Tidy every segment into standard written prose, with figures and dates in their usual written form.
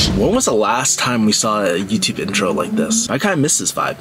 When was the last time we saw a YouTube intro like this? I kind of miss this vibe.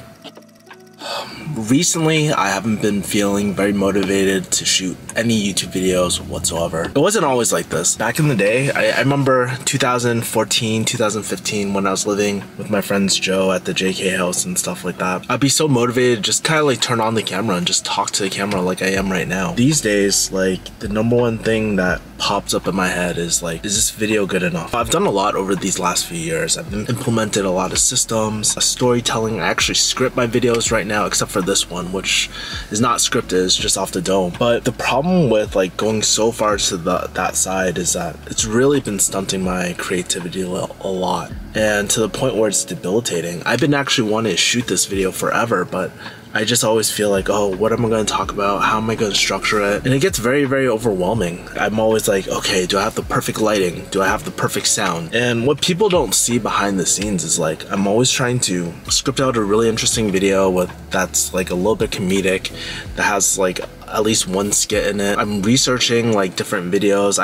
Recently, I haven't been feeling very motivated to shoot any YouTube videos whatsoever. It wasn't always like this. Back in the day, I remember 2014, 2015 when I was living with my friends Joe at the JK house and stuff like that. I'd be so motivated to just kind of like turn on the camera and just talk to the camera like I am right now. These days, like the number one thing that pops up in my head is like, is this video good enough? I've done a lot over these last few years. I've implemented a lot of systems, storytelling. I actually script my videos right now, except for this one, which is not scripted, it's just off the dome. But the problem with like going so far to that side is that it's really been stunting my creativity a lot, and to the point where it's debilitating. I've been actually wanting to shoot this video forever, but I just always feel like, oh, what am I going to talk about? How am I going to structure it? And it gets very, very overwhelming. I'm always like, okay, do I have the perfect lighting? Do I have the perfect sound? And what people don't see behind the scenes is like, I'm always trying to script out a really interesting video that's like a little bit comedic, that has like at least one skit in it. I'm researching like different videos.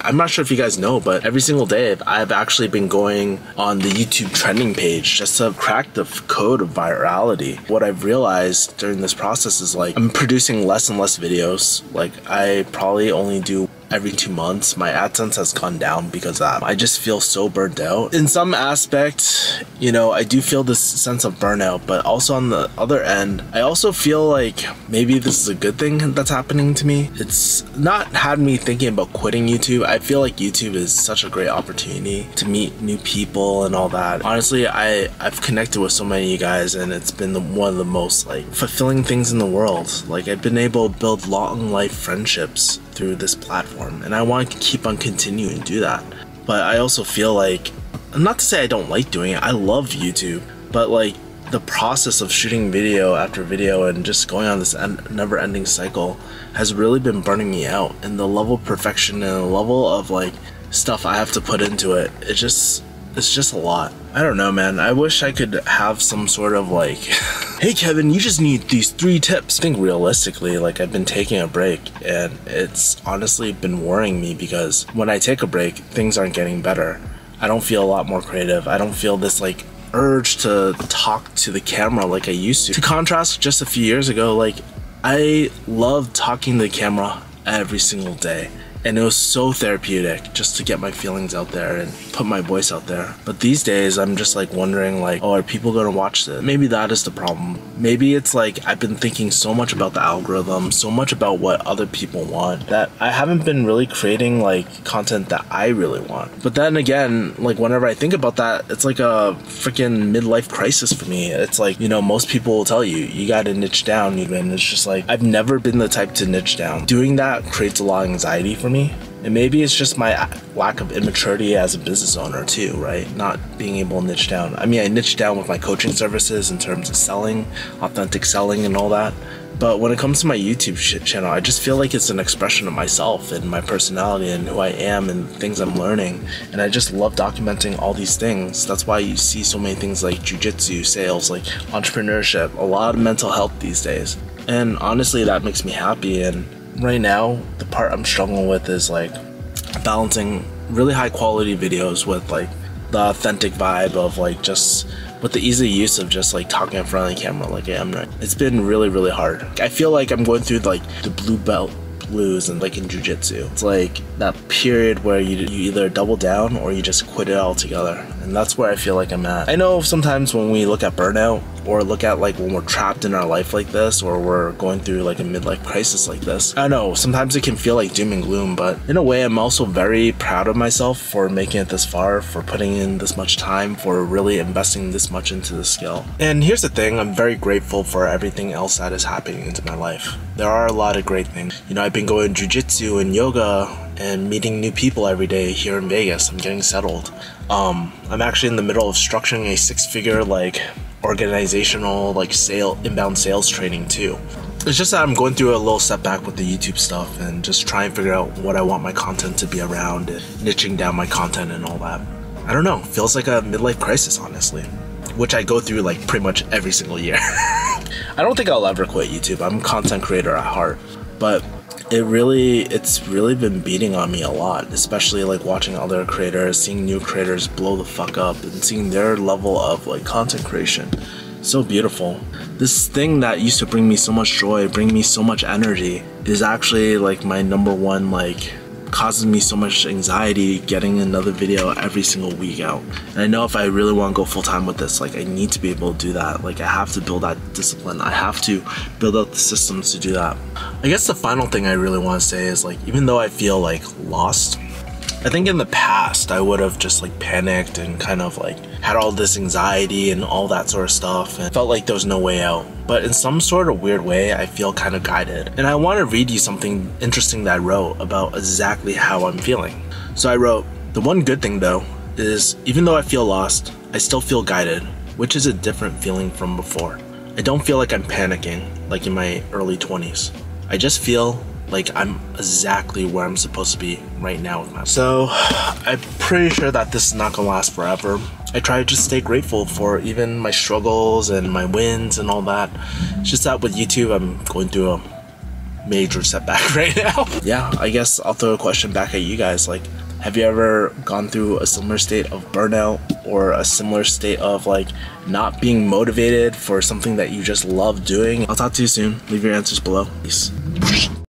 I'm not sure if you guys know, but every single day I've actually been going on the YouTube trending page just to crack the code of virality. What I've realized during this process is like, I'm producing less and less videos. Like I probably only do every 2 months. My AdSense has gone down because of that. I just feel so burnt out. In some aspect, you know, I do feel this sense of burnout, but also on the other end, I also feel like maybe this is a good thing that's happening to me. It's not had me thinking about quitting YouTube. I feel like YouTube is such a great opportunity to meet new people and all that. Honestly, I've connected with so many of you guys, and it's been one of the most like fulfilling things in the world. Like I've been able to build long life friendships through this platform, and I want to keep on continuing to do that. But I also feel like, not to say I don't like doing it, I love YouTube, but like the process of shooting video after video and just going on this never-ending cycle has really been burning me out. And the level of perfection and the level of like stuff I have to put into it, it's just a lot. I don't know, man. I wish I could have some sort of like, hey Kevin, you just need these 3 tips. I think realistically, like I've been taking a break, and it's honestly been worrying me because when I take a break, things aren't getting better. I don't feel a lot more creative. I don't feel this like urge to talk to the camera like I used to. To contrast, just a few years ago, like I loved talking to the camera every single day. And it was so therapeutic just to get my feelings out there and put my voice out there. But these days, I'm just like wondering like, oh, are people gonna watch this? Maybe that is the problem. Maybe it's like I've been thinking so much about the algorithm, so much about what other people want, that I haven't been really creating like content that I really want. But then again, like whenever I think about that, it's like a freaking midlife crisis for me. It's like, you know, most people will tell you, you gotta niche down, and it's just like, I've never been the type to niche down. Doing that creates a lot of anxiety for me. And maybe it's just my lack of immaturity as a business owner too, right? Not being able to niche down. I mean, I niche down with my coaching services in terms of selling, authentic selling and all that. But when it comes to my YouTube channel, I just feel like it's an expression of myself and my personality and who I am and things I'm learning. And I just love documenting all these things. That's why you see so many things like jujitsu, sales, like entrepreneurship, a lot of mental health these days. And honestly, that makes me happy. And right now, the part I'm struggling with is like balancing really high quality videos with like the authentic vibe of like just with the easy use of just like talking in front of the camera like I am right. It's been really, really hard. I feel like I'm going through like the blue belt blues and like in jiu-jitsu. It's like that period where you either double down or you just quit it altogether. And that's where I feel like I'm at. I know sometimes when we look at burnout or look at like when we're trapped in our life like this, or we're going through like a midlife crisis like this, I know sometimes it can feel like doom and gloom, but in a way I'm also very proud of myself for making it this far, for putting in this much time, for really investing this much into the skill. And here's the thing, I'm very grateful for everything else that is happening into my life. There are a lot of great things. You know, I've been going jiu-jitsu and yoga and meeting new people every day here in Vegas. I'm getting settled. I'm actually in the middle of structuring a 6-figure like organizational like inbound sales training too. It's just that I'm going through a little setback with the YouTube stuff and just trying to figure out what I want my content to be around and niching down my content and all that. I don't know, feels like a midlife crisis honestly, which I go through like pretty much every single year. I don't think I'll ever quit YouTube. I'm a content creator at heart, but it's really been beating on me a lot, especially like watching other creators, seeing new creators blow the fuck up and seeing their level of like content creation. So beautiful. This thing that used to bring me so much joy, bring me so much energy, is actually like my number one, like causes me so much anxiety getting another video every single week out. And I know if I really want to go full-time with this, like I need to be able to do that. Like I have to build that discipline. I have to build out the systems to do that. I guess the final thing I really want to say is like, even though I feel like lost, I think in the past I would have just like panicked and kind of like had all this anxiety and all that sort of stuff and felt like there was no way out. But in some sort of weird way, I feel kind of guided. And I want to read you something interesting that I wrote about exactly how I'm feeling. So I wrote, "The one good thing though is even though I feel lost, I still feel guided, which is a different feeling from before. I don't feel like I'm panicking like in my early 20s. I just feel like I'm exactly where I'm supposed to be right now with my." So I'm pretty sure that this is not gonna last forever. I try to just stay grateful for even my struggles and my wins and all that. It's just that with YouTube, I'm going through a major setback right now. Yeah, I guess I'll throw a question back at you guys. Like, have you ever gone through a similar state of burnout or a similar state of like not being motivated for something that you just love doing? I'll talk to you soon. Leave your answers below. Peace.